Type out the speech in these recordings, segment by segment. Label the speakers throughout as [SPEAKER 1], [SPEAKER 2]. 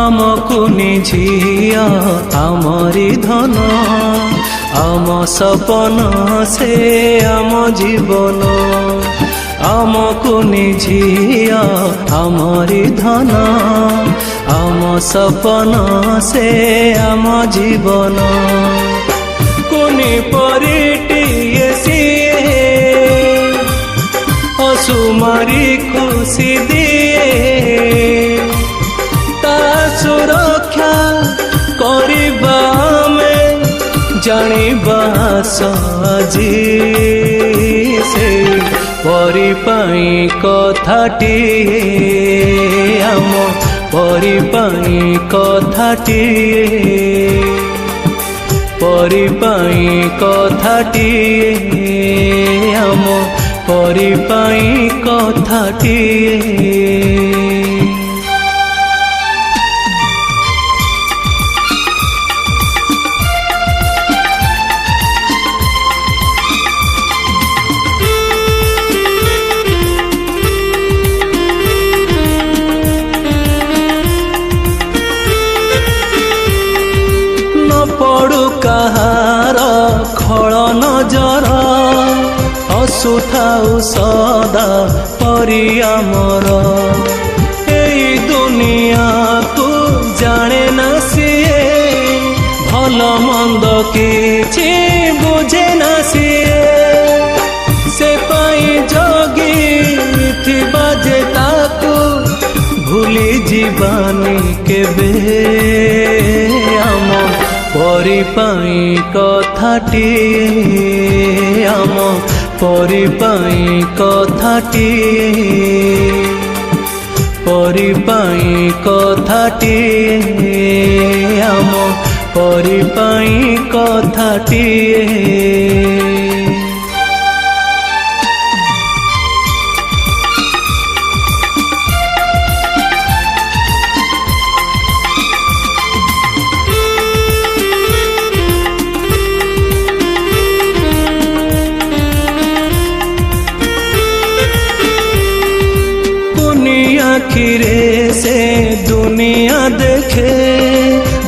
[SPEAKER 1] आमको निझिया आमरी धन आम सपन से आम जीवन आमको निझिया आमरी धन आम सपन से आम जीवन कोनी परिटिए सिए असुमारी खुशी दिए ता सुरक्षा करिबा में जानिबा सजी से परिपाई कथाटिए आम परिपाई कथाटिए परिपाई कथाटिए आम परिपाई कथाटिए पड़ू कहार खल नजर हसुथाऊ सदा परी आमर एई दुनिया को जाने न सीए भल मंद किछि बुझे न सीए से पाई जगी थिबा जे ताकू भूली जीवानी केबे आम परिपाई कथाटिए आम परिपाई कथाटिए परिपाई कथाटिए आम परिपाई कथाटिए आखिरे से दुनिया देखे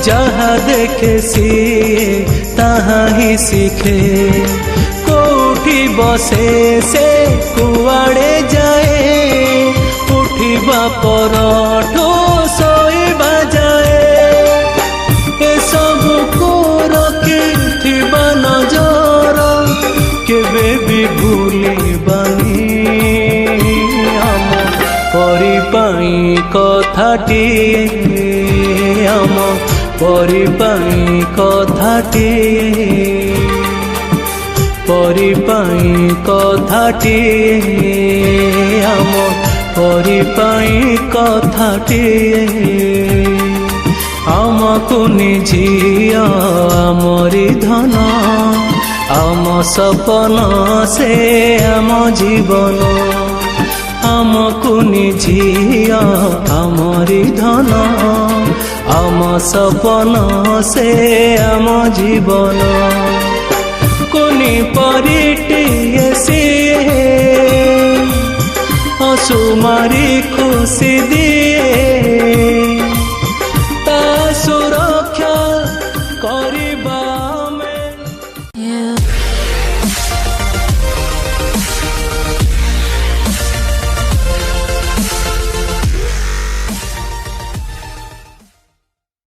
[SPEAKER 1] जहाँ देखे सीए तहाँ ही सीखे कोठी बसे से कुआड़े जाए उठिबा परठो सोइबा जाए ए सब को रखिथिबा नजर केबे भी भूलिबानी परिपाई कथाटिए आम परिपाई कथाटिए परिपाई कथाटिए आम परिपाई कथाटिए आमको निझिया आमरी धन आम सपन से आम जीवन आमको निझिया आमरी धन आम सपन से आम जीवन कोनी परिटिए सिए असुमारी खुशी दिए ता सुरक्षा करी